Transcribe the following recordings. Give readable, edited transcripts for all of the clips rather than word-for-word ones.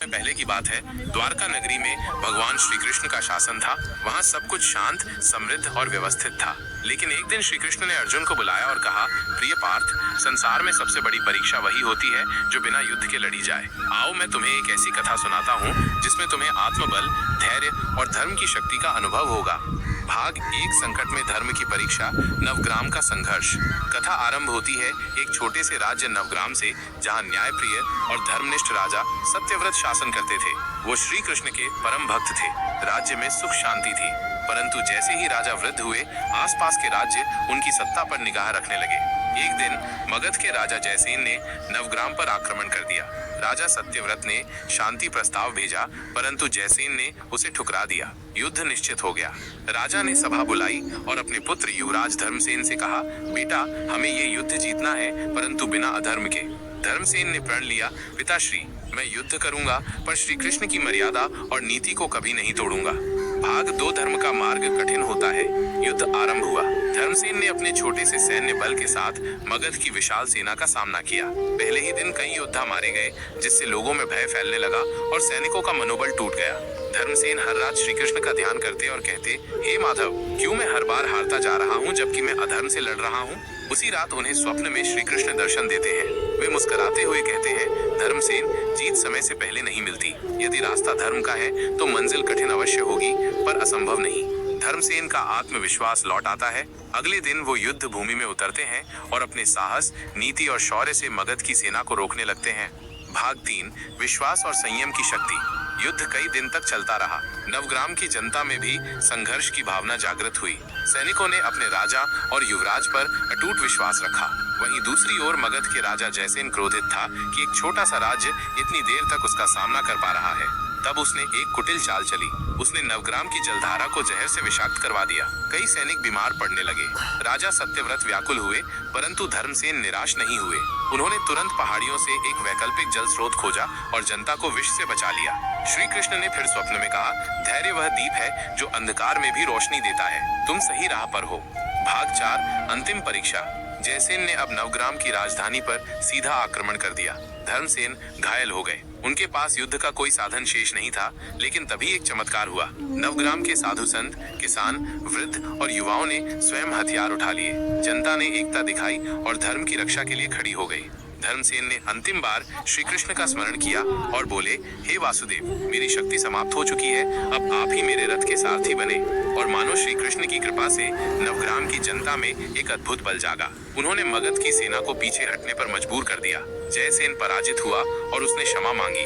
पहले की बात है, द्वारका नगरी में भगवान श्री कृष्ण का शासन था। वहाँ सब कुछ शांत, समृद्ध और व्यवस्थित था। लेकिन एक दिन श्री कृष्ण ने अर्जुन को बुलाया और कहा, प्रिय पार्थ, संसार में सबसे बड़ी परीक्षा वही होती है जो बिना युद्ध के लड़ी जाए। आओ मैं तुम्हें एक ऐसी कथा सुनाता हूँ जिसमें तुम्हें आत्मबल, धैर्य और धर्म की शक्ति का अनुभव होगा। भाग एक, संकट में धर्म की परीक्षा, नवग्राम का संघर्ष। कथा आरंभ होती है एक छोटे से राज्य नवग्राम से, जहाँ न्यायप्रिय और धर्मनिष्ठ राजा सत्यव्रत शासन करते थे। वो श्री कृष्ण के परम भक्त थे। राज्य में सुख शांति थी, परंतु जैसे ही राजा वृद्ध हुए, आसपास के राज्य उनकी सत्ता पर निगाह रखने लगे। एक दिन मगध के राजा जयसेन ने नवग्राम पर आक्रमण कर दिया। राजा सत्यव्रत ने शांति प्रस्ताव भेजा, परंतु जयसेन ने उसे ठुकरा दिया। युद्ध निश्चित हो गया। राजा ने सभा बुलाई और अपने पुत्र युवराज धर्मसेन से कहा, बेटा, हमें ये युद्ध जीतना है, परंतु बिना अधर्म के। धर्मसेन ने प्रण लिया, पिताश्री, मैं युद्ध करूंगा, पर श्री कृष्ण की मर्यादा और नीति को कभी नहीं तोड़ूंगा। भाग दो, धर्म का मार्ग कठिन होता है। युद्ध आरंभ हुआ। धर्मसेन ने अपने छोटे से सैन्य बल के साथ मगध की विशाल सेना का सामना किया। पहले ही दिन कई योद्धा मारे गए, जिससे लोगों में भय फैलने लगा और सैनिकों का मनोबल टूट गया। धर्मसेन हर रात श्री कृष्ण का ध्यान करते और कहते, हे माधव, क्यों मैं हर बार हारता जा रहा हूँ जबकि मैं अधर्म से लड़ रहा हूँ। उसी रात उन्हें स्वप्न में श्री कृष्ण दर्शन देते हैं। वे मुस्कुराते हुए कहते हैं, धर्मसेन, जीत समय से पहले नहीं मिलती। यदि रास्ता धर्म का है तो मंजिल कठिन अवश्य होगी, पर असंभव नहीं। धर्मसेन का आत्मविश्वास लौट आता है। अगले दिन वो युद्ध भूमि में उतरते हैं और अपने साहस, नीति और शौर्य से मगध की सेना को रोकने लगते हैं। भाग तीन, विश्वास और संयम की शक्ति। युद्ध कई दिन तक चलता रहा। नवग्राम की जनता में भी संघर्ष की भावना जागृत हुई। सैनिकों ने अपने राजा और युवराज पर अटूट विश्वास रखा। वहीं दूसरी ओर मगध के राजा जयसेन क्रोधित था कि एक छोटा सा राज्य इतनी देर तक उसका सामना कर पा रहा है। तब उसने एक कुटिल चाल चली। उसने नवग्राम की जलधारा को जहर से विषाक्त करवा दिया। कई सैनिक बीमार पड़ने लगे। राजा सत्यव्रत व्याकुल हुए, परंतु धर्मसेन निराश नहीं हुए। उन्होंने तुरंत पहाड़ियों से एक वैकल्पिक जल स्रोत खोजा और जनता को विष से बचा लिया। श्री कृष्ण ने फिर स्वप्न में कहा, धैर्य वह दीप है जो अंधकार में भी रोशनी देता है। तुम सही राह पर हो। भाग चार, अंतिम परीक्षा। जयसेन ने अब नवग्राम की राजधानी पर सीधा आक्रमण कर दिया। धर्मसेन घायल हो गए। उनके पास युद्ध का कोई साधन शेष नहीं था। लेकिन तभी एक चमत्कार हुआ। नवग्राम के साधु संत, किसान, वृद्ध और युवाओं ने स्वयं हथियार उठा लिए। जनता ने एकता दिखाई और धर्म की रक्षा के लिए खड़ी हो गई। धर्मसेन ने अंतिम बार श्री कृष्ण का स्मरण किया और बोले, हे वासुदेव, मेरी शक्ति समाप्त हो चुकी है, अब आप ही मेरे रथ के सारथी बने। और मानो श्री कृष्ण की कृपा से नवग्राम की जनता में एक अद्भुत बल जागा। उन्होंने मगध की सेना को पीछे हटने पर मजबूर कर दिया। जयसेन पराजित हुआ और उसने क्षमा मांगी।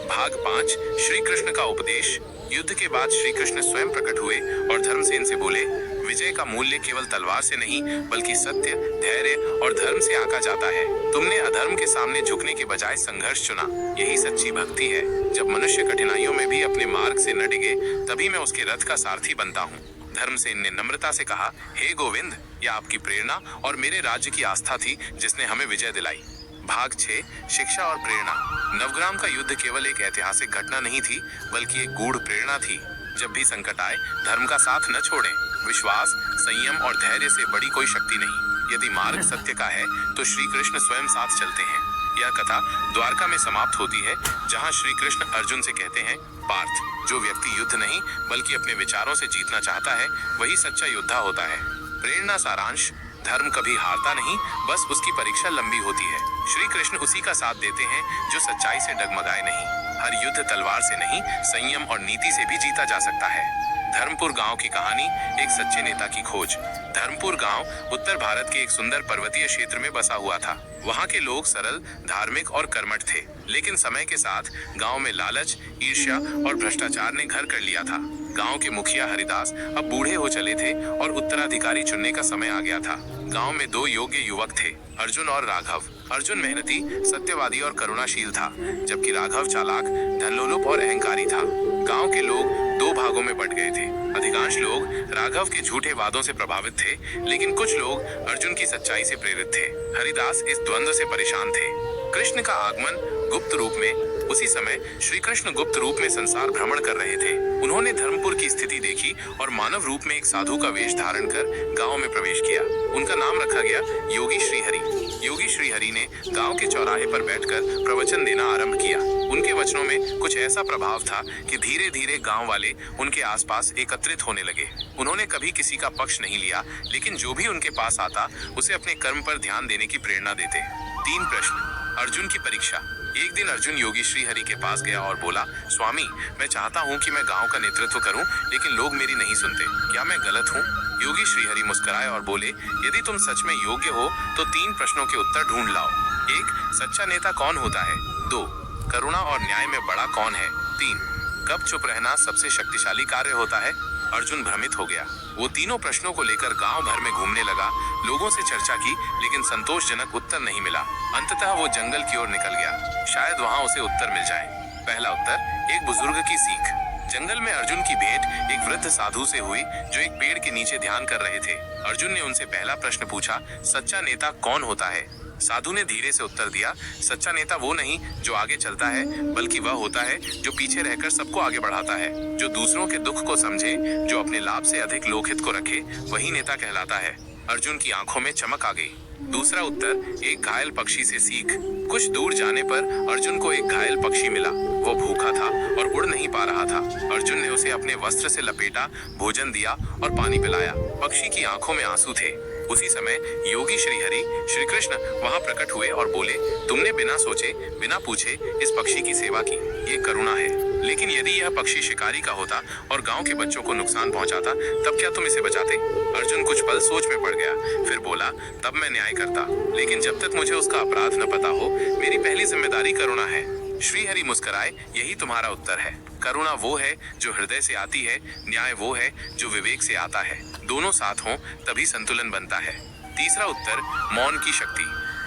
भाग पांच, श्री कृष्ण का उपदेश। युद्ध के बाद श्री कृष्ण स्वयं प्रकट हुए और धर्मसेन से बोले, विजय का मूल्य केवल तलवार से नहीं, बल्कि सत्य, धैर्य और धर्म से आंका जाता है। तुमने अधर्म के सामने झुकने के बजाय संघर्ष चुना। यही सच्ची भक्ति है। जब मनुष्य कठिनाइयों में भी अपने मार्ग से न डिगे, तभी मैं उसके रथ का सारथी बनता हूँ। धर्मसेन ने नम्रता से कहा, हे गोविंद, यह आपकी प्रेरणा और मेरे राज्य की आस्था थी जिसने हमें विजय दिलाई। भाग 6, शिक्षा और प्रेरणा। नवग्राम का युद्ध केवल एक ऐतिहासिक घटना नहीं थी, बल्कि एक गूढ़ प्रेरणा थी। जब भी संकट आए, धर्म का साथ न छोड़ें। विश्वास, संयम और धैर्य से बड़ी कोई शक्ति नहीं। यदि मार्ग सत्य का है तो श्री कृष्ण स्वयं साथ चलते हैं। यह कथा द्वारका में समाप्त होती है, जहाँ श्री कृष्ण अर्जुन से कहते हैं, पार्थ, जो व्यक्ति युद्ध नहीं बल्कि अपने विचारों से जीतना चाहता है, वही सच्चा योद्धा होता है। प्रेरणा सारांश, धर्म कभी हारता नहीं, बस उसकी परीक्षा लंबी होती है। श्री कृष्ण उसी का साथ देते हैं जो सच्चाई से डगमगाए नहीं। हर युद्ध तलवार से नहीं, संयम और नीति से भी जीता जा सकता है। धर्मपुर गांव की कहानी, एक सच्चे नेता की खोज। धर्मपुर गांव उत्तर भारत के एक सुंदर पर्वतीय क्षेत्र में बसा हुआ था। वहां के लोग सरल, धार्मिक और कर्मठ थे। लेकिन समय के साथ गांव में लालच, ईर्ष्या और भ्रष्टाचार ने घर कर लिया था। गांव के मुखिया हरिदास अब बूढ़े हो चले थे और उत्तराधिकारी चुनने का समय आ गया था। गांव में दो योग्य युवक थे, अर्जुन और राघव। अर्जुन मेहनती, सत्यवादी और करुणाशील था, जबकि राघव चालाक, धनलोलुप और अहंकारी था। गांव के लोग दो भागों में बंट गए थे। अधिकांश लोग राघव के झूठे वादों से प्रभावित थे, लेकिन कुछ लोग अर्जुन की सच्चाई से प्रेरित थे। हरिदास इस द्वंद्व से परेशान थे। कृष्ण का आगमन गुप्त रूप में। उसी समय श्री कृष्ण गुप्त रूप में संसार भ्रमण कर रहे थे। उन्होंने धर्मपुर की स्थिति देखी और मानव रूप में एक साधु का वेश धारण कर गांव में प्रवेश किया। उनका नाम रखा गया योगी श्रीहरि। योगी श्रीहरि ने गांव के चौराहे पर बैठकर प्रवचन देना आरंभ किया। उनके वचनों में कुछ ऐसा प्रभाव था कि धीरे धीरे गांव वाले उनके आसपास एकत्रित होने लगे। उन्होंने कभी किसी का पक्ष नहीं लिया, लेकिन जो भी उनके पास आता उसे अपने कर्म पर ध्यान देने की प्रेरणा देते। 3 प्रश्न। अर्जुन की परीक्षा। एक दिन अर्जुन योगी श्रीहरि के पास गया और बोला, स्वामी, मैं चाहता हूँ कि मैं गांव का नेतृत्व करूं, लेकिन लोग मेरी नहीं सुनते। क्या मैं गलत हूँ? योगी श्रीहरि मुस्कुराए और बोले, यदि तुम सच में योग्य हो तो 3 प्रश्नों के उत्तर ढूंढ लाओ। 1. सच्चा नेता कौन होता है? 2. करुणा और न्याय में बड़ा कौन है? 3. कब चुप रहना सबसे शक्तिशाली कार्य होता है? अर्जुन भ्रमित हो गया। वो तीनों प्रश्नों को लेकर गांव भर में घूमने लगा, लोगों से चर्चा की, लेकिन संतोषजनक उत्तर नहीं मिला। अंततः वो जंगल की ओर निकल गया, शायद वहां उसे उत्तर मिल जाए। पहला उत्तर, एक बुजुर्ग की सीख। जंगल में अर्जुन की भेंट एक वृद्ध साधु से हुई जो एक पेड़ के नीचे ध्यान कर रहे थे। अर्जुन ने उनसे पहला प्रश्न पूछा, सच्चा नेता कौन होता है? साधु ने धीरे से उत्तर दिया, सच्चा नेता वो नहीं जो आगे चलता है, बल्कि वह होता है जो पीछे रहकर सबको आगे बढ़ाता है, जो दूसरों के दुख को समझे, जो अपने लाभ से अधिक लोकहित को रखे, वही नेता कहलाता है। अर्जुन की आंखों में चमक आ गई। दूसरा उत्तर, एक घायल पक्षी से सीख। कुछ दूर जाने पर अर्जुन को एक घायल पक्षी मिला। वो भूखा था और उड़ नहीं पा रहा था। अर्जुन ने उसे अपने वस्त्र से लपेटा, भोजन दिया और पानी पिलाया। पक्षी की आंखों में आंसू थे। उसी समय योगी श्रीहरि श्री कृष्ण वहां प्रकट हुए और बोले, तुमने बिना सोचे बिना पूछे इस पक्षी की सेवा की, ये करुणा है। लेकिन यदि यह पक्षी शिकारी का होता और गांव के बच्चों को नुकसान पहुंचाता, तब क्या तुम इसे बचाते? अर्जुन कुछ पल सोच में पड़ गया, फिर बोला, तब मैं न्याय करता, लेकिन जब तक मुझे उसका अपराध न पता हो, मेरी पहली जिम्मेदारी करुणा है। श्रीहरि मुस्कुराए, यही तुम्हारा उत्तर है। करुणा वो है जो हृदय से आती है, न्याय वो है जो विवेक से आता है। दोनों साथ हों तभी संतुलन बनता है। तीसरा उत्तर, मौन की शक्ति।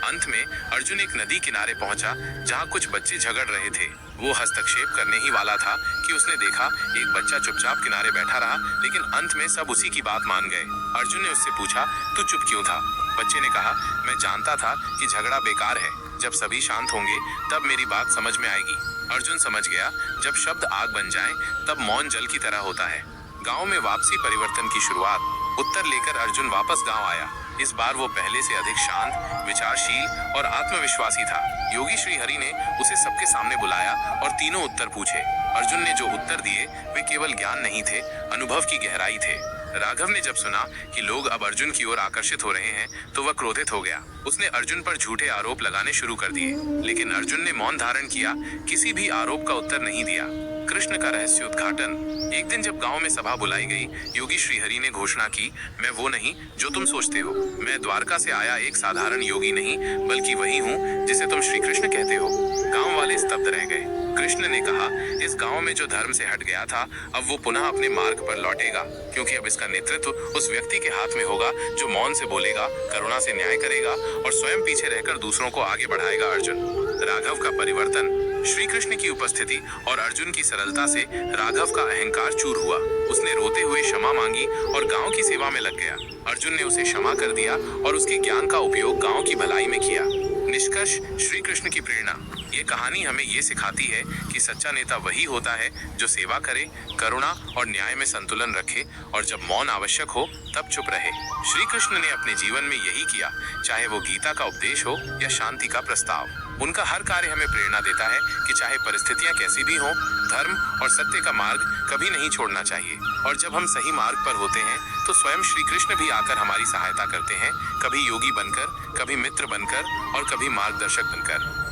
अंत में अर्जुन एक नदी किनारे पहुंचा जहां कुछ बच्चे झगड़ रहे थे। वो हस्तक्षेप करने ही वाला था कि उसने देखा एक बच्चा चुपचाप किनारे बैठा रहा, लेकिन अंत में सब उसी की बात मान गए। अर्जुन ने उससे पूछा, तू चुप क्यों था? बच्चे ने कहा, मैं जानता था कि झगड़ा बेकार है, जब सभी शांत होंगे तब मेरी बात समझ में आएगी। अर्जुन समझ गया, जब शब्द आग बन जाएं, तब मौन जल की तरह होता है। गांव में वापसी परिवर्तन की शुरुआत। उत्तर लेकर अर्जुन वापस गांव आया। इस बार वो पहले से अधिक शांत, विचारशील और आत्मविश्वासी था। योगी श्रीहरि ने उसे सबके सामने बुलाया और तीनों उत्तर पूछे। अर्जुन ने जो उत्तर दिए वे केवल ज्ञान नहीं थे, अनुभव की गहराई थे। राघव ने जब सुना कि लोग अब अर्जुन की ओर आकर्षित हो रहे हैं तो वह क्रोधित हो गया। उसने अर्जुन पर झूठे आरोप लगाने शुरू कर दिए, लेकिन अर्जुन ने मौन धारण किया, किसी भी आरोप का उत्तर नहीं दिया। कृष्ण का रहस्य उद्घाटन। एक दिन जब गांव में सभा बुलाई गई, योगी श्रीहरि ने घोषणा की, मैं वो नहीं जो तुम सोचते हो। मैं द्वारका से आया एक साधारण योगी नहीं, बल्कि वही हूँ जिसे तुम श्री कृष्ण कहते हो। गांव वाले स्तब्ध रह गए। कृष्ण ने कहा, इस गांव में जो धर्म से हट गया था, अब वो पुनः अपने मार्ग पर लौटेगा, क्योंकि अब इसका नेतृत्व उस व्यक्ति के हाथ में होगा जो मौन से बोलेगा, करुणा से न्याय करेगा और स्वयं पीछे रहकर दूसरों को आगे बढ़ाएगा। अर्जुन। राघव का परिवर्तन। श्री कृष्ण की उपस्थिति और अर्जुन की सरलता से राघव का अहंकार चूर हुआ। उसने रोते हुए क्षमा मांगी और गांव की सेवा में लग गया। अर्जुन ने उसे क्षमा कर दिया और उसके ज्ञान का उपयोग गांव की भलाई में किया। निष्कर्ष, श्री कृष्ण की प्रेरणा। ये कहानी हमें ये सिखाती है कि सच्चा नेता वही होता है जो सेवा करे, करुणा और न्याय में संतुलन रखे और जब मौन आवश्यक हो तब चुप रहे। श्री कृष्ण ने अपने जीवन में यही किया, चाहे वो गीता का उपदेश हो या शांति का प्रस्ताव। उनका हर कार्य हमें प्रेरणा देता है कि चाहे परिस्थितियां कैसी भी हों, धर्म और सत्य का मार्ग कभी नहीं छोड़ना चाहिए। और जब हम सही मार्ग पर होते हैं तो स्वयं श्री कृष्ण भी आकर हमारी सहायता करते हैं, कभी योगी बनकर, कभी मित्र बनकर और कभी मार्गदर्शक बनकर।